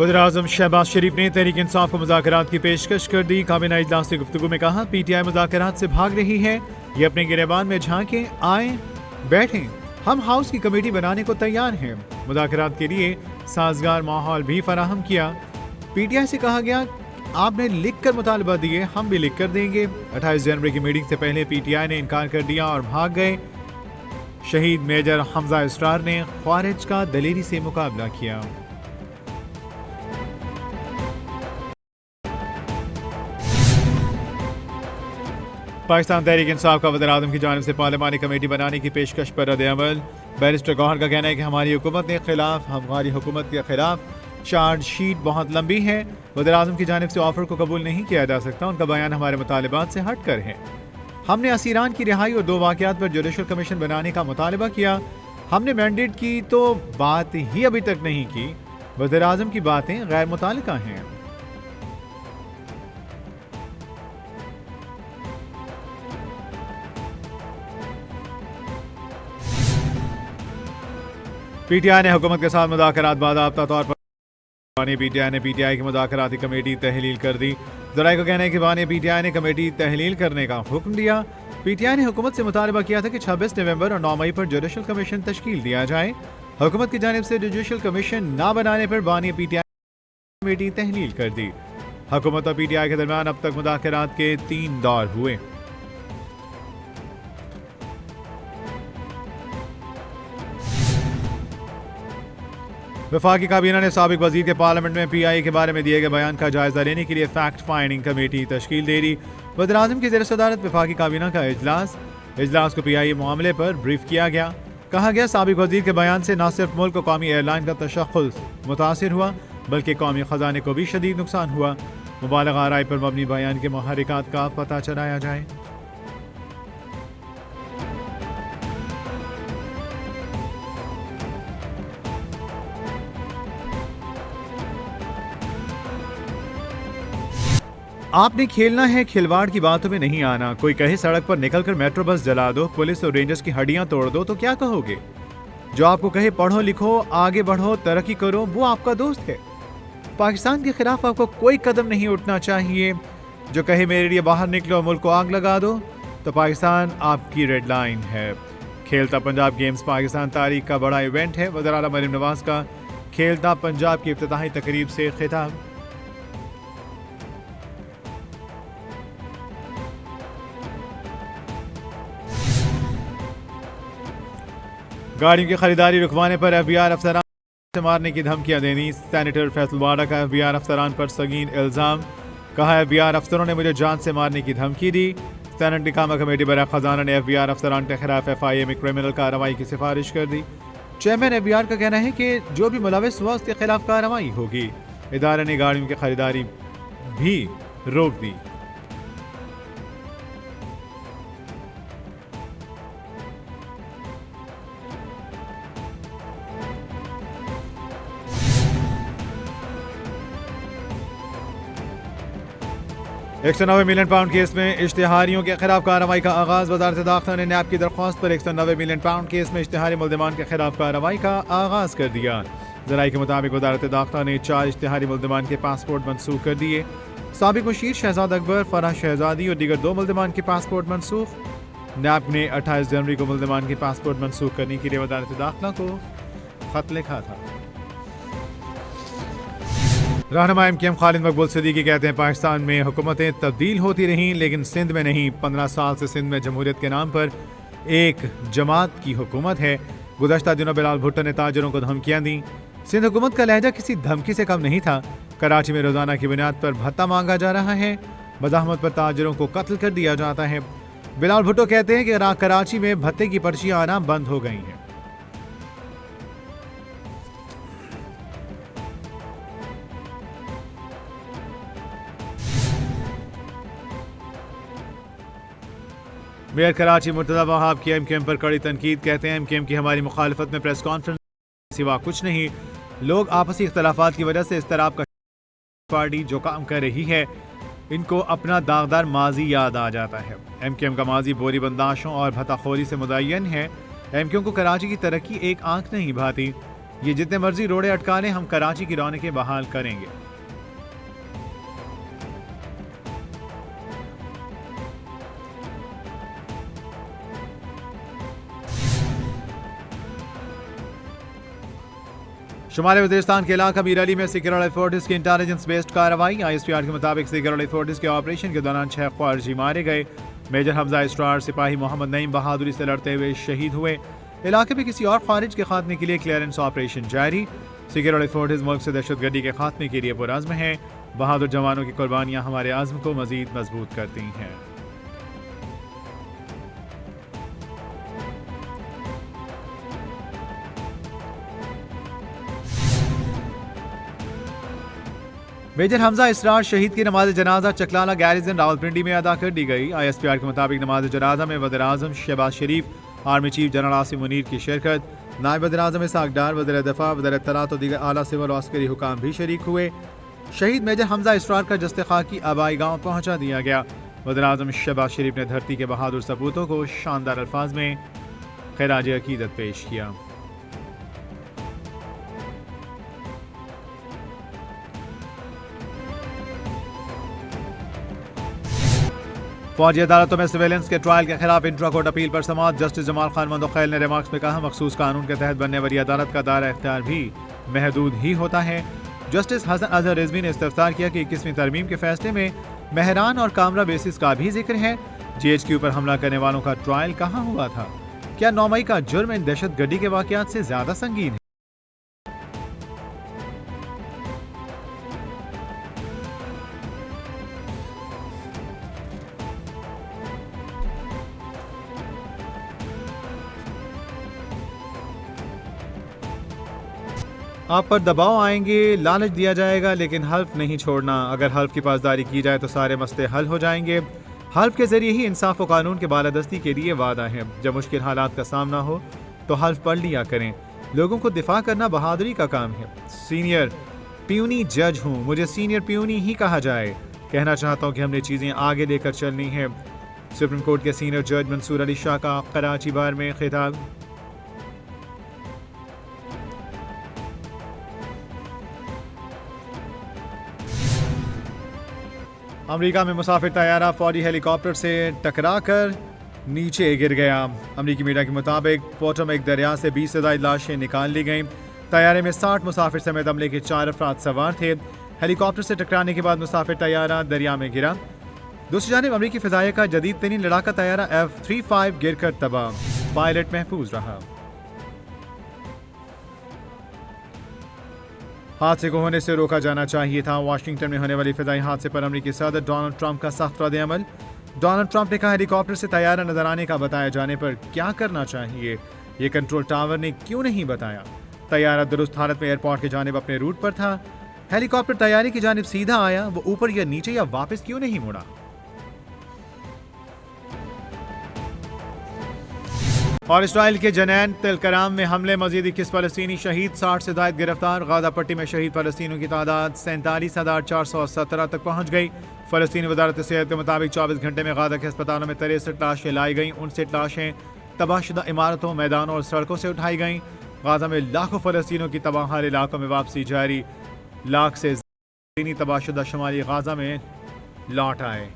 वज़ीर-ए-आज़म शहबाज शरीफ ने तहरीक इंसाफ को मुज़ाकरात की पेशकश कर दी। काबीना इजलास से गुफ्तगू में कहा, PTI मुज़ाकरात से भाग रही है, ये अपने गिरेबान में झांके, आए बैठें, हम हाउस की कमेटी बनाने को तैयार हैं। मुज़ाकरात के लिए साजगार माहौल भी फराहम किया। PTI से कहा गया, आपने लिख कर मुतालबा दिए, हम भी लिख कर देंगे। 28 जनवरी की मीटिंग से पहले PTI ने इनकार कर दिया और भाग गए। शहीद मेजर हमजा इसरार ने ख्वारिज का दलेरी से मुकाबला किया। पाकिस्तान तहरीक इंसाफ का वज़ीर-ए-आज़म की जानिब से पार्लिमानी कमेटी बनाने की पेशकश पर रद्द-ए-अमल। बैरिस्टर गौहर का कहना है कि हमारी हुकूमत के खिलाफ, हमारी हुकूमत के खिलाफ चार्जशीट बहुत लंबी है। वज़ीर-ए-आज़म की जानिब से ऑफर को कबूल नहीं किया जा सकता। उनका बयान हमारे मुतालिबात से हट कर है। हमने असीरान की रिहाई और 2 वाक़यात पर जुडिशल कमीशन बनाने का मुतालबा किया। हमने मैंडेट की तो बात ही अभी तक नहीं की। वज़ीर-ए-आज़म की बातें गैर मुताल्लिका हैं। PTI ने हुकूमत के साथ मुज़ाकरात बाज़ाब्ता तौर पर PTI ने PTI की मुज़ाकराती कमेटी तहलील कर दी। ज़राए का कहना है कि बानी PTI ने कमेटी तहलील करने का हुक्म दिया। PTI ने हुकूमत से मुतालबा किया था कि 26 नवंबर और 9 मई पर जुडिशल कमीशन तश्कील दिया जाए। हुकूमत की जानिब से जुडिशल कमीशन ना बनाने पर बानी PTI कमेटी तहलील कर दी। हुकूमत और PTI के दरमियान अब तक मुज़ाकरात के 3 दौर हुए। वफाकी काबीना ने साबिक वजीर के पार्लियामेंट में PI के बारे में दिए गए बयान का जायजा लेने के लिए फैक्ट फाइंडिंग कमेटी तश्कील दे दी। वज़ीर-ए-आज़म की ज़ेर सदारत वफाकी काबीना का इजलास को PI मामले पर ब्रीफ किया गया। कहा गया, साबिक वजीर के बयान से न सिर्फ मुल्क को कौमी एयरलाइन का तशख़्ख़ुस मुतासिर हुआ, बल्कि कौमी ख़जाने को भी शदीद नुकसान हुआ। मुबालगा राय पर मबनी बयान के मुहर्रिकात का पता चलाया जाए। आपने खेलना है, खिलवाड़ की बातों में नहीं आना। कोई कहे सड़क पर निकलकर मेट्रो बस जला दो, पुलिस और रेंजर्स की हड्डियां तोड़ दो, तो क्या कहोगे? जो आपको कहे पढ़ो लिखो, आगे बढ़ो, तरक्की करो, वो आपका दोस्त है। पाकिस्तान के खिलाफ आपको कोई कदम नहीं उठना चाहिए। जो कहे मेरे लिए बाहर निकलो और मुल्क को आग लगा दो, तो पाकिस्तान आपकी रेड लाइन है। खेलता पंजाब गेम्स पाकिस्तान तारीख का बड़ा इवेंट है। वज़ीर आला मरीम नवाज का खेलता पंजाब की इफ्तिताही तकरीब से खिताब। गाड़ियों की खरीदारी रुकवाने पर FBI अफसरान से मारने की धमकियां देनी। सेनेटर फैसल वाडा का FBI अफसरान पर संगीन इल्जाम। कहा, FBI अफसरों ने मुझे जान से मारने की धमकी दी। सेनेट निकामा कमेटी बरा खजाना ने FBI अफसरान के खिलाफ FIA में क्रिमिनल कार्रवाई की सिफारिश कर दी। चेयरमैन FBI का कहना है कि जो भी मुलविस हुआ उसके खिलाफ कार्रवाई होगी। इदारे ने गाड़ियों की खरीदारी भी रोक दी। £190 मिलियन केस में इश्तिहारियों के खिलाफ कार्रवाई का आगाज़। वज़ारत दाखिला ने नैब की दरख्वास्त पर £190 मिलियन केस में इश्तिहारी मुल्ज़मान के खिलाफ कार्रवाई का आगाज़ कर दिया। ज़राए के मुताबिक वज़ारत दाखिला ने 4 इश्तिहारी मुल्ज़मान के पासपोर्ट मनसूख कर दिए। साबिक मुशीर शहजाद अकबर, फराह शहजादी और दीगर 2 मुल्ज़मान के पासपोर्ट मनसूख। नैब ने 28 जनवरी को मुल्ज़मान के पासपोर्ट मनसूख करने के लिए वज़ारत दाखिला को खत लिखा था। रहनुमा MKM खालिद मकबूल सिद्दीकी कहते हैं, पाकिस्तान में हुकूमतें तब्दील होती रहीं, लेकिन सिंध में नहीं। 15 साल से सिंध में जमहूरियत के नाम पर एक जमात की हुकूमत है। गुज़श्ता दिनों बिलाल भुट्टो ने ताजरों को धमकियां दी। सिंध हुकूमत का लहजा किसी धमकी से कम नहीं था। कराची में रोजाना की बुनियाद पर भत्ता मांगा जा रहा है। मज़ाहमत पर ताजरों को कत्ल कर दिया जाता है। बिलाल भुट्टो कहते हैं कि कराची में भत्ते की पर्चियां आना बंद हो गई हैं। मेयर कराची मुर्तज़ा वहाब की MKM पर कड़ी तनकीद। कहते हैं, MKM की हमारी मुखालफत में प्रेस कॉन्फ्रेंस सिवा कुछ नहीं। लोग आपसी इख्तलाफात की वजह से इस तरह का पार्टी जो काम कर रही है, इनको अपना दागदार माजी याद आ जाता है। MKM का माजी बोरी बंदाशों और भत्ताखोरी से मुदय्यन है। MKM को कराची की तरक्की एक आंख नहीं भाती। ये जितने मर्जी रोड़े अटका लें, हम कराची की रौनकें बहाल करेंगे। शुमाली वज़ीरिस्तान के इलाका मीर अली में सिक्योरिटी फोर्सेस की इंटेलिजेंस बेस्ड कार्रवाई। ISPR के मुताबिक सिक्योरिटी फोर्सेस के ऑपरेशन के दौरान 6 ख्वारिजी मारे गए। मेजर हमजा इसरार सिपाही मोहम्मद नईम बहादुरी से लड़ते हुए शहीद हुए। इलाके में किसी और खारिज के खात्मे के लिए क्लियरेंस ऑपरेशन जारी। सिक्योरिटी फोर्सेस मुल्क से दहशतगर्दी के खात्मे के लिए पुरअज़्म हैं। बहादुर जवानों की कुर्बानियां हमारे आज़्म को मजीद मजबूत करती हैं। मेजर हमजा इसरार शहीद की नमाज जनाजा चकलाला गैरिजन रावलपिंडी में अदा कर दी गई। ISPR के मुताबिक नमाज जनाजा में वज़ीर आज़म Shehbaz Sharif, army chief general Asim Munir की शिरकत, नायब वज़ीर आज़म इसहाक डार, वज़ीर दफ़ा, वज़ीर इत्तलात और दीगर आला सिविल और अस्करी हुकाम भी शरीक हुए। शहीद मेजर हमजा इसरार का जस्ते खाकी आबाई गाँव पहुँचा दिया गया। वज़ीर आज़म शहबाज शरीफ ने धरती के बहादुर सपूतों को शानदार अल्फाज में खिराज अकीदत पेश किया। फौजी अदालतों में सर्वेलेंस के ट्रायल के खिलाफ इंट्रा कोर्ट अपील पर समाअत। जस्टिस जमाल खान मंदोखैल ने रिमार्क्स में कहा, मखसूस कानून के तहत बनने वाली अदालत का दायरा इख्तियार भी महदूद ही होता है। जस्टिस हसन अजहर रिजवी ने इस्तफसार किया कि 21वीं तरमीम के फैसले में मेहरान और कामरा बेसिस का भी जिक्र है। GHQ पर हमला करने वालों का ट्रायल कहाँ हुआ था? क्या 9 मई का जुर्म इन दहशतगर्दी के वाकयात से ज्यादा संगीन है? आप पर दबाव आएंगे, लालच दिया जाएगा, लेकिन हल्फ नहीं छोड़ना। अगर हल्फ की पासदारी की जाए तो सारे मसले हल हो जाएंगे। हल्फ के जरिए ही इंसाफ व कानून के बालादस्ती के लिए वादा है। जब मुश्किल हालात का सामना हो तो हल्फ पढ़ लिया करें। लोगों को दिफा करना बहादुरी का काम है। सीनियर प्यूनी जज हूँ, मुझे सीनियर प्यूनी ही कहा जाए। कहना चाहता हूँ कि हमने चीज़ें आगे लेकर चलनी है। सुप्रीम कोर्ट के सीनियर जज मंसूर अली शाह का कराची बार में खिताब। अमेरिका में मुसाफिर तैयारा फौजी हेलीकॉप्टर से टकराकर नीचे गिर गया। अमेरिकी मीडिया के मुताबिक पोटोमेक दरिया से 20 से ज्यादा लाशें निकाल ली गईं। तैयारे में 60 मुसाफिर समेत अमले के 4 अफराद सवार थे। हेलीकॉप्टर से टकराने के बाद मुसाफिर तैयारा दरिया में गिरा। दूसरी जानिब अमेरिकी फिजाइया का जदीद तरीन लड़ाका तैयारा F-35 गिरकर तबाह, पायलट महफूज रहा। हादसे को होने से रोका जाना चाहिए था। वाशिंगटन में होने वाली फिदाई हादसे पर अमेरिकी सदर डोनाल्ड ट्रंप का सख्त रद्द-ए-अमल। डोनाल्ड ट्रंप ने कहा, हेलीकॉप्टर से तैयारा नजर आने का बताया जाने पर क्या करना चाहिए, ये कंट्रोल टावर ने क्यों नहीं बताया। तैयारा दुरुस्त हालत में एयरपोर्ट की जानिब अपने रूट पर था। हेलीकॉप्टर तैयारी की जानिब सीधा आया, वो ऊपर या नीचे या वापस क्यों नहीं मुड़ा। और इसराइल के जनैन तिलकराम में हमले, मजीद 21 फलस्तीनी शहीद, 60 से ज्यादा गिरफ्तार। गाजा पट्टी में शहीद फलस्तीनियों की तादाद 47,417 तक पहुंच गई। फलस्तीनी वजारत सेहत के मुताबिक 24 घंटे में गाजा के अस्पतालों में 63 लाशें लाई गईं। 59 लाशें तबाहशुदा इमारतों, मैदानों और सड़कों से उठाई गईं। गाजा में लाखों फलस्तीनियों की तबाह इलाकों में वापसी जारी। लाख से तबाहशुदा शुमाली गाजा में लौट आए।